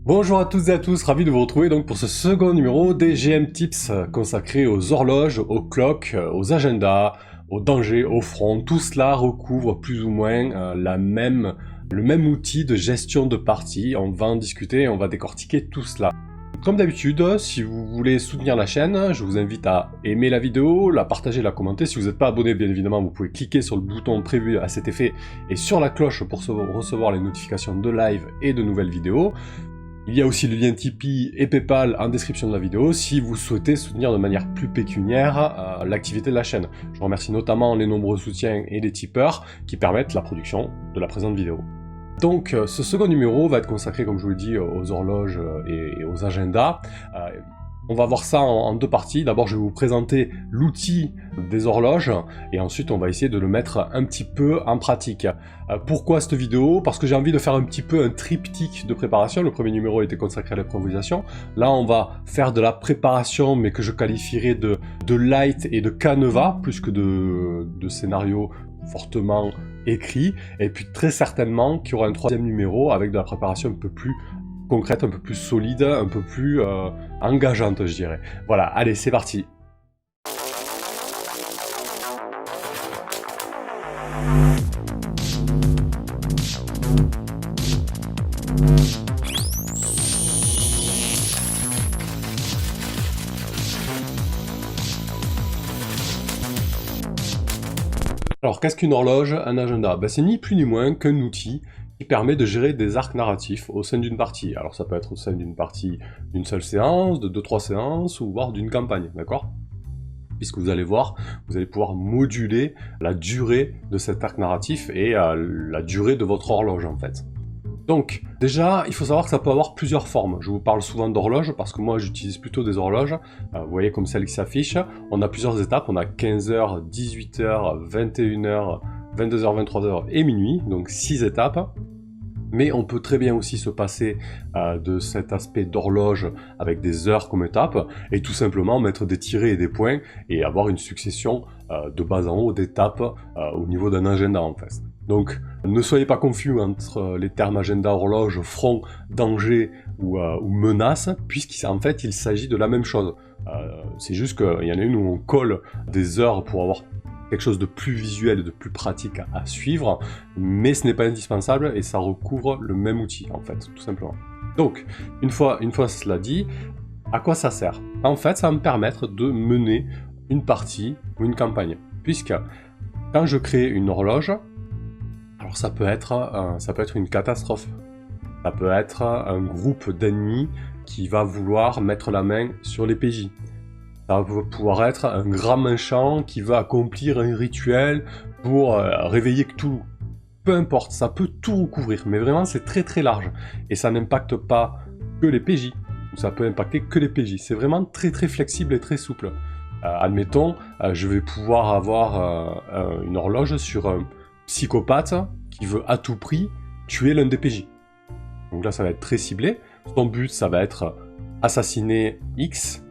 Bonjour à toutes et à tous, ravi de vous retrouver donc pour ce second numéro des GM Tips consacré aux horloges, aux clocks, aux agendas, aux dangers, aux fronts. Tout cela recouvre plus ou moins le même outil de gestion de partie. On va en discuter et on va décortiquer tout cela. Comme d'habitude, si vous voulez soutenir la chaîne, je vous invite à aimer la vidéo, la partager, la commenter. Si vous n'êtes pas abonné, bien évidemment, vous pouvez cliquer sur le bouton prévu à cet effet et sur la cloche pour recevoir les notifications de live et de nouvelles vidéos. Il y a aussi le lien Tipeee et Paypal en description de la vidéo si vous souhaitez soutenir de manière plus pécuniaire l'activité de la chaîne. Je remercie notamment les nombreux soutiens et les tipeurs qui permettent la production de la présente vidéo. Donc ce second numéro va être consacré, comme je vous l'ai dit, aux horloges et aux agendas. On va voir ça en deux parties. D'abord, je vais vous présenter l'outil des horloges et ensuite, on va essayer de le mettre un petit peu en pratique. Pourquoi cette vidéo? Parce que j'ai envie de faire un petit peu un triptyque de préparation. Le premier numéro était consacré à l'improvisation. Là, on va faire de la préparation, mais que je qualifierais de light et de canevas, plus que de scénario fortement écrit. Et puis, très certainement, qu'il y aura un troisième numéro avec de la préparation un peu plus concrète, un peu plus solide, un peu plus engageante, je dirais. Voilà, allez, c'est parti. Alors, qu'est-ce qu'une horloge, un agenda? Ben, c'est ni plus ni moins qu'un outil qui permet de gérer des arcs narratifs au sein d'une partie. Alors ça peut être au sein d'une partie d'une seule séance, de 2-3 séances, ou voire d'une campagne, d'accord? Puisque vous allez voir, vous allez pouvoir moduler la durée de cet arc narratif et la durée de votre horloge en fait. Donc, déjà, il faut savoir que ça peut avoir plusieurs formes. Je vous parle souvent d'horloges parce que moi j'utilise plutôt des horloges. Vous voyez comme celle qui s'affiche. On a plusieurs étapes, on a 15h, 18h, 21h, 22h, 23h et minuit, donc 6 étapes. Mais on peut très bien aussi se passer de cet aspect d'horloge avec des heures comme étape et tout simplement mettre des tirets et des points et avoir une succession de bas en haut d'étapes au niveau d'un agenda en fait. Donc ne soyez pas confus entre les termes agenda, horloge, front, danger ou menace, puisqu'en fait il s'agit de la même chose. C'est juste qu'il y en a une où on colle des heures pour avoir quelque chose de plus visuel et de plus pratique à suivre, mais ce n'est pas indispensable et ça recouvre le même outil en fait, tout simplement. Donc, une fois cela dit, à quoi ça sert? En fait, ça va me permettre de mener une partie ou une campagne, puisque quand je crée une horloge, alors ça peut être une catastrophe, ça peut être un groupe d'ennemis qui va vouloir mettre la main sur les PJ. Ça va pouvoir être un grand méchant qui va accomplir un rituel pour réveiller Cthulhu. Peu importe, ça peut tout recouvrir, mais vraiment c'est très très large. Et ça n'impacte pas que les PJ, ou ça peut impacter que les PJ. C'est vraiment très très flexible et très souple. Admettons, je vais pouvoir avoir une horloge sur un psychopathe qui veut à tout prix tuer l'un des PJ. Donc là ça va être très ciblé. Son but ça va être assassiner X.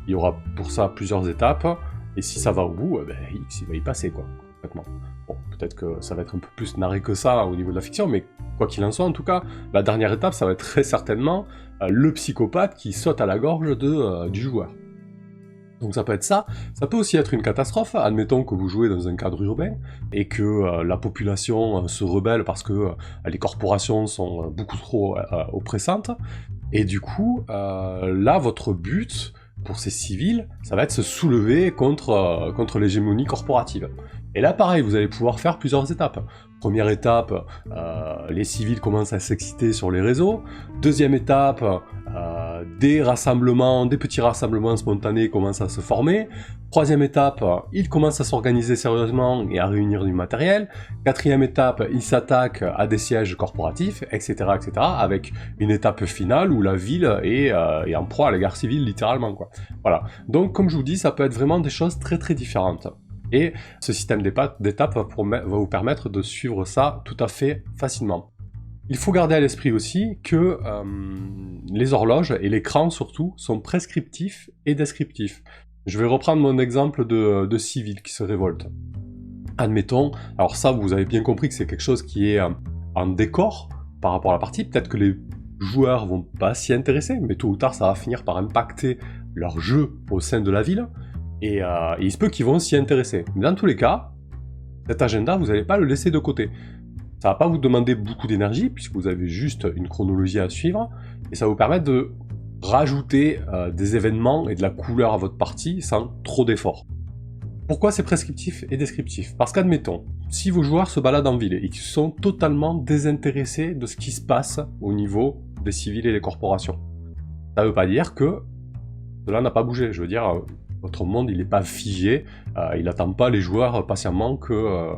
Il y aura pour ça plusieurs étapes, et si ça va au bout, ben, X il va y passer quoi, complètement. Bon, peut-être que ça va être un peu plus narré que ça au niveau de la fiction, mais quoi qu'il en soit, en tout cas, la dernière étape, ça va être très certainement le psychopathe qui saute à la gorge du joueur. Donc ça peut être ça peut aussi être une catastrophe, admettons que vous jouez dans un cadre urbain, et que la population se rebelle parce que les corporations sont beaucoup trop oppressantes, et du coup, là, votre but pour ces civils, ça va être se soulever contre l'hégémonie corporative. Et là, pareil, vous allez pouvoir faire plusieurs étapes. Première étape, les civils commencent à s'exciter sur les réseaux. Deuxième étape, des petits rassemblements spontanés commencent à se former. Troisième étape, ils commencent à s'organiser sérieusement et à réunir du matériel. Quatrième étape, ils s'attaquent à des sièges corporatifs, etc., etc., avec une étape finale où la ville est en proie à la guerre civile, littéralement, quoi. Voilà. Donc, comme je vous dis, ça peut être vraiment des choses très très différentes. Et ce système d'étapes va vous permettre de suivre ça tout à fait facilement. Il faut garder à l'esprit aussi que les horloges, et l'écran surtout, sont prescriptifs et descriptifs. Je vais reprendre mon exemple de civil qui se révolte. Admettons, alors ça vous avez bien compris que c'est quelque chose qui est en décor par rapport à la partie, peut-être que joueurs vont pas s'y intéresser, mais tôt ou tard ça va finir par impacter leur jeu au sein de la ville, et il se peut qu'ils vont s'y intéresser. Mais dans tous les cas, cet agenda, vous n'allez pas le laisser de côté. Ça va pas vous demander beaucoup d'énergie, puisque vous avez juste une chronologie à suivre, et ça va vous permettre de rajouter des événements et de la couleur à votre partie sans trop d'efforts. Pourquoi c'est prescriptif et descriptif? Parce qu'admettons, si vos joueurs se baladent en ville et qu'ils sont totalement désintéressés de ce qui se passe au niveau des civils et des corporations, ça ne veut pas dire que cela n'a pas bougé. Je veux dire, votre monde il n'est pas figé, il n'attend pas les joueurs patiemment que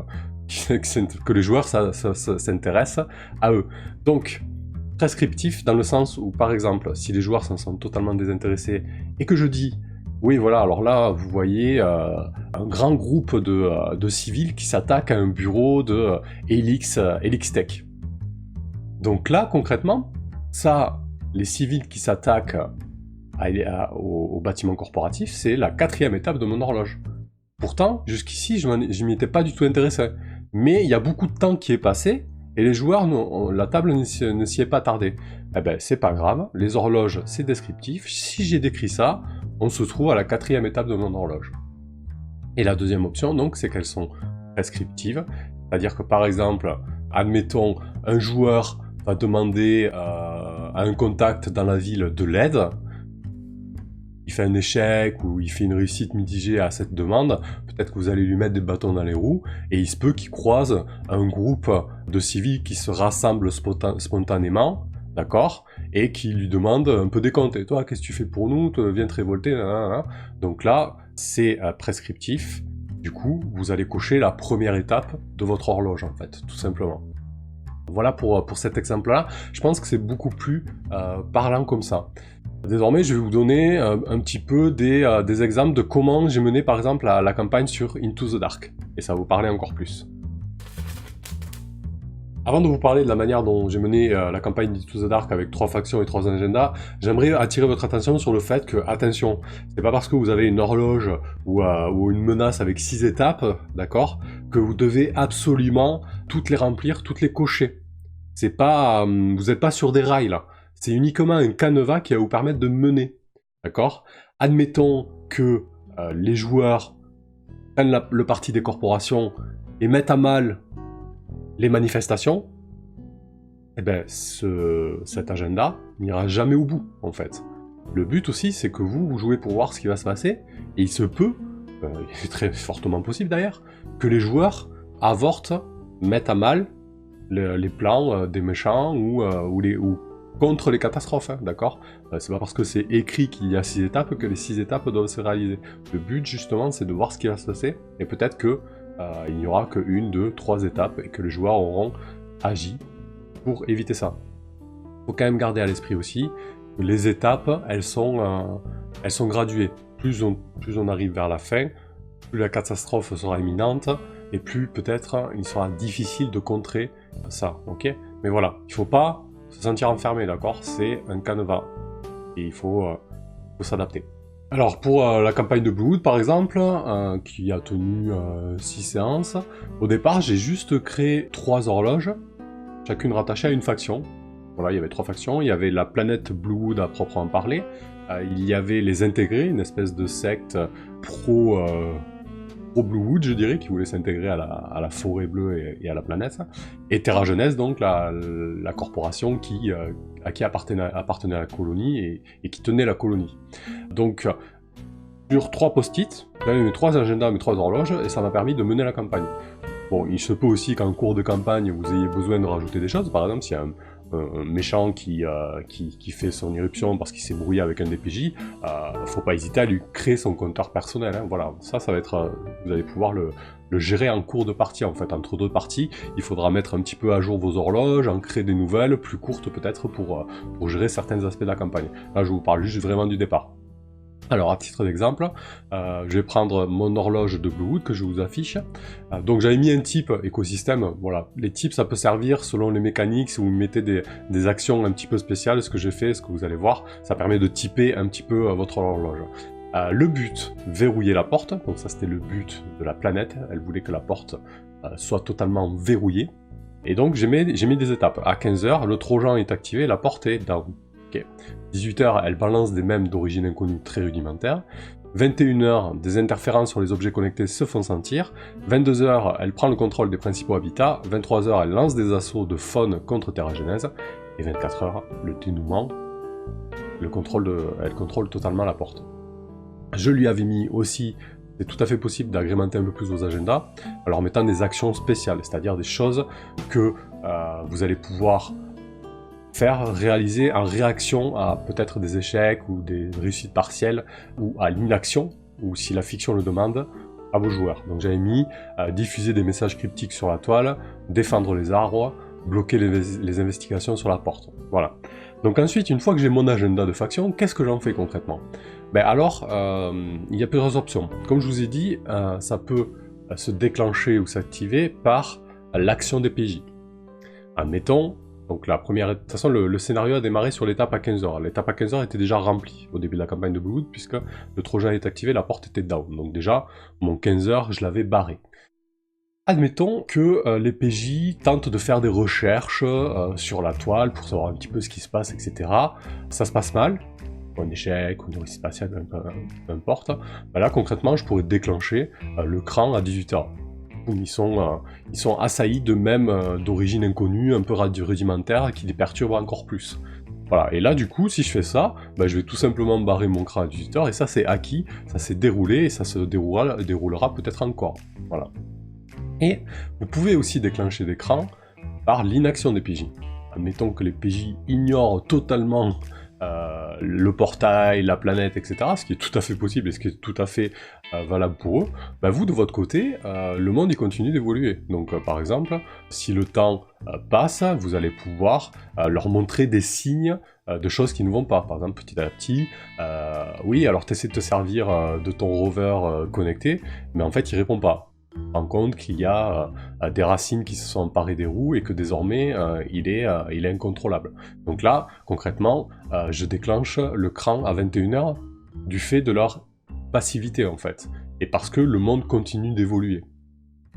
les joueurs s'intéressent à eux. Donc, prescriptif dans le sens où, par exemple, si les joueurs s'en sont totalement désintéressés et que je dis oui, voilà, alors là, vous voyez un grand groupe de civils qui s'attaquent à un bureau de Helix Tech. Donc là, concrètement, ça, les civils qui s'attaquent au bâtiment corporatif, c'est la 4e étape de mon horloge. Pourtant, jusqu'ici, je m'y étais pas du tout intéressé. Mais il y a beaucoup de temps qui est passé, et les joueurs, la table ne s'y est pas tardée. Eh ben, c'est pas grave, les horloges, c'est descriptif. Si j'ai décrit ça, on se trouve à la 4e étape de mon horloge. Et la deuxième option, donc, c'est qu'elles sont prescriptives. C'est-à-dire que, par exemple, admettons, un joueur va demander à un contact dans la ville de l'aide. Il fait un échec ou il fait une réussite mitigée à cette demande, peut-être que vous allez lui mettre des bâtons dans les roues, et il se peut qu'il croise un groupe de civils qui se rassemblent spontanément, d'accord, et qui lui demandent un peu des comptes. Et toi, qu'est-ce que tu fais pour nous? Viens te révolter, nanana. Donc là, c'est prescriptif. Du coup, vous allez cocher la première étape de votre horloge, en fait, tout simplement. Voilà pour cet exemple-là. Je pense que c'est beaucoup plus parlant comme ça. Désormais, je vais vous donner un petit peu des exemples de comment j'ai mené par exemple la campagne sur Into the Dark. Et ça va vous parler encore plus. Avant de vous parler de la manière dont j'ai mené la campagne d'Into the Dark avec 3 factions et 3 agendas, j'aimerais attirer votre attention sur le fait que, attention, c'est pas parce que vous avez une horloge ou une menace avec 6 étapes, d'accord, que vous devez absolument toutes les remplir, toutes les cocher. C'est pas, vous n'êtes pas sur des rails là. C'est uniquement un canevas qui va vous permettre de mener, d'accord? Admettons que les joueurs prennent le parti des corporations et mettent à mal les manifestations, eh ben cet agenda n'ira jamais au bout, en fait. Le but aussi, c'est que vous jouez pour voir ce qui va se passer, et il se peut, c'est très fortement possible d'ailleurs, que les joueurs avortent, mettent à mal les plans des méchants ou contre les catastrophes, hein, d'accord? C'est pas parce que c'est écrit qu'il y a 6 étapes que les 6 étapes doivent se réaliser. Le but, justement, c'est de voir ce qui va se passer, et peut-être que il n'y aura que 1, 2, 3 étapes, et que les joueurs auront agi pour éviter ça. Il faut quand même garder à l'esprit aussi que les étapes, elles sont graduées. Plus on arrive vers la fin, plus la catastrophe sera imminente, et plus peut-être il sera difficile de contrer ça, ok? Mais voilà, il ne faut pas se sentir enfermé, d'accord? C'est un canevas, et il faut s'adapter. Alors pour la campagne de Bluewood par exemple, qui a tenu 6 séances, au départ j'ai juste créé 3 horloges, chacune rattachée à une faction. Voilà, il y avait 3 factions, il y avait la planète Bluewood à proprement parler, il y avait les intégrés, une espèce de secte pro-Bluewood je dirais, qui voulait s'intégrer à la forêt bleue et à la planète, et Terra Jeunesse donc la corporation à qui appartenait la colonie et qui tenait la colonie. Donc sur 3 post-it, j'avais mes 3 agendas, mes 3 horloges, et ça m'a permis de mener la campagne. Bon, il se peut aussi qu'en cours de campagne, vous ayez besoin de rajouter des choses. Par exemple, s'il y a un méchant qui fait son irruption parce qu'il s'est brouillé avec un DPJ, faut pas hésiter à lui créer son compteur personnel. Hein. Voilà, ça va être, vous allez pouvoir le gérer en cours de partie. En fait, entre 2 parties, il faudra mettre un petit peu à jour vos horloges, en créer des nouvelles, plus courtes peut-être, pour gérer certains aspects de la campagne. Là, je vous parle juste vraiment du départ. Alors, à titre d'exemple, je vais prendre mon horloge de Bluewood que je vous affiche. Donc, j'avais mis un type écosystème. Voilà, les types, ça peut servir selon les mécaniques. Si vous mettez des actions un petit peu spéciales, ce que j'ai fait, ce que vous allez voir, ça permet de typer un petit peu votre horloge. Le but, verrouiller la porte. Donc, ça, c'était le but de la planète. Elle voulait que la porte soit totalement verrouillée. Et donc j'ai mis des étapes. À 15h, le Trojan est activé, la porte est down. Okay. 18h, elle balance des mèmes d'origine inconnue très rudimentaires. 21h, des interférences sur les objets connectés se font sentir. 22h, elle prend le contrôle des principaux habitats. 23h, elle lance des assauts de faune contre Terragenèse. Et 24h, le dénouement, elle contrôle totalement la porte. Je lui avais mis aussi, c'est tout à fait possible d'agrémenter un peu plus vos agendas, en leur mettant des actions spéciales, c'est-à-dire des choses que vous allez pouvoir réaliser en réaction à peut-être des échecs ou des réussites partielles, ou à l'inaction, ou si la fiction le demande, à vos joueurs. Donc j'avais mis diffuser des messages cryptiques sur la toile, défendre les arbres, bloquer les investigations sur la porte. Voilà. Donc ensuite, une fois que j'ai mon agenda de faction, qu'est-ce que j'en fais concrètement? Ben alors, il y a plusieurs options. Comme je vous ai dit, ça peut se déclencher ou s'activer par l'action des PJ. Admettons, donc la première, de toute façon le scénario a démarré sur l'étape à 15h. L'étape à 15h était déjà remplie au début de la campagne de Bluewood, puisque le Trojan est activé, la porte était down. Donc déjà, mon 15h, je l'avais barré. Admettons que les PJ tentent de faire des recherches sur la toile pour savoir un petit peu ce qui se passe, etc. Ça se passe mal, ou un échec, ou une réussite spatiale, peu importe. Ben là, concrètement, je pourrais déclencher le cran à 18h. Ils sont assaillis de mèmes d'origine inconnue, un peu rudimentaires, qui les perturbent encore plus. Voilà, et là du coup, si je fais ça, ben, je vais tout simplement barrer mon cran à 18h, et ça c'est acquis, ça s'est déroulé, et ça se déroulera peut-être encore. Voilà. Et vous pouvez aussi déclencher des crans par l'inaction des PJ. Admettons que les PJ ignorent totalement le portail, la planète, etc., ce qui est tout à fait possible et ce qui est tout à fait valable pour eux, bah vous de votre côté, le monde il continue d'évoluer. Donc par exemple, si le temps passe, vous allez pouvoir leur montrer des signes de choses qui ne vont pas. Par exemple, petit à petit, oui, alors tu essaies de te servir de ton rover connecté, mais en fait il répond pas. Rend compte qu'il y a des racines qui se sont emparées des roues et que désormais il est incontrôlable. Donc là, concrètement, je déclenche le cran à 21h du fait de leur passivité en fait, et parce que le monde continue d'évoluer.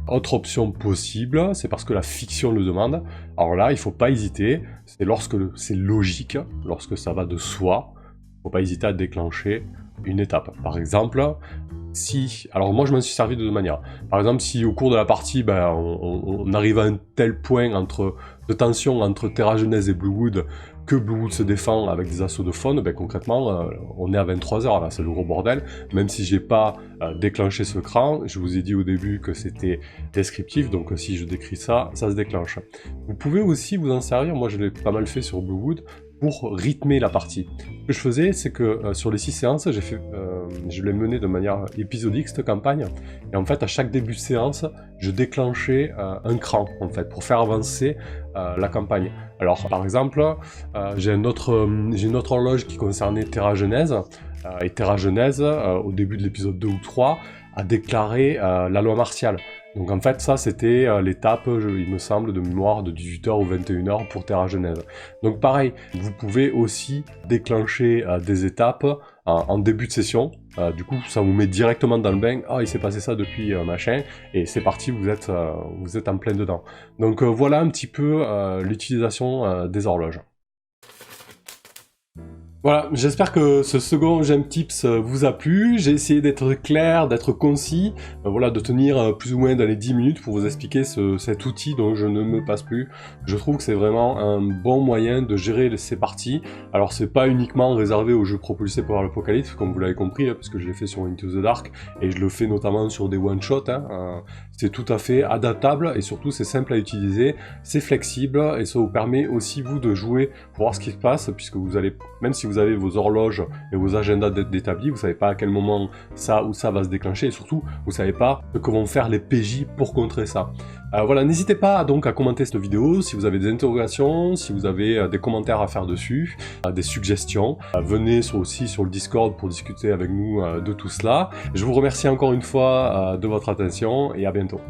Autre option possible, c'est parce que la fiction le demande. Alors là, il ne faut pas hésiter, c'est lorsque c'est logique, lorsque ça va de soi, il ne faut pas hésiter à déclencher une étape. Par exemple, alors moi je m'en suis servi de deux manières. Par exemple, si au cours de la partie, ben, on arrive à un tel point de tension entre Terragenèse et Bluewood, que Bluewood se défend avec des assauts de faune, ben, concrètement, on est à 23h, là, c'est le gros bordel. Même si j'ai pas déclenché ce cran, je vous ai dit au début que c'était descriptif, donc si je décris ça, ça se déclenche. Vous pouvez aussi vous en servir, moi je l'ai pas mal fait sur Bluewood, pour rythmer la partie. Ce que je faisais, c'est que sur les 6 séances, je l'ai mené de manière épisodique, cette campagne, et en fait, à chaque début de séance, je déclenchais un cran, en fait, pour faire avancer la campagne. Alors, par exemple, j'ai une autre horloge qui concernait Terragenèse, et Terragenèse, au début de l'épisode 2 ou 3, a déclaré la loi martiale. Donc en fait, ça c'était l'étape, il me semble, de mémoire de 18h ou 21h pour Terragenèse. Donc pareil, vous pouvez aussi déclencher des étapes en début de session. Du coup, ça vous met directement dans le bain. Ah, il s'est passé ça depuis machin, et c'est parti, vous êtes en plein dedans. Donc voilà un petit peu l'utilisation des horloges. Voilà, j'espère que ce second Gem Tips vous a plu. J'ai essayé d'être clair, d'être concis, voilà, de tenir plus ou moins dans les 10 minutes pour vous expliquer cet outil dont je ne me passe plus. Je trouve que c'est vraiment un bon moyen de gérer ces parties. Alors c'est pas uniquement réservé aux jeux propulsés par l'Apocalypse, comme vous l'avez compris, parce que je l'ai fait sur Into the Dark, et je le fais notamment sur des one-shots. C'est tout à fait adaptable, et surtout c'est simple à utiliser, c'est flexible, et ça vous permet aussi vous de jouer pour voir ce qui se passe, puisque vous allez, même si vous avez vos horloges et vos agendas d'établis, vous savez pas à quel moment ça ou ça va se déclencher, et surtout vous savez pas ce que vont faire les PJ pour contrer ça. Voilà, n'hésitez pas donc à commenter cette vidéo si vous avez des interrogations, si vous avez des commentaires à faire dessus, des suggestions. Venez aussi sur le Discord pour discuter avec nous de tout cela. Je vous remercie encore une fois de votre attention et à bientôt.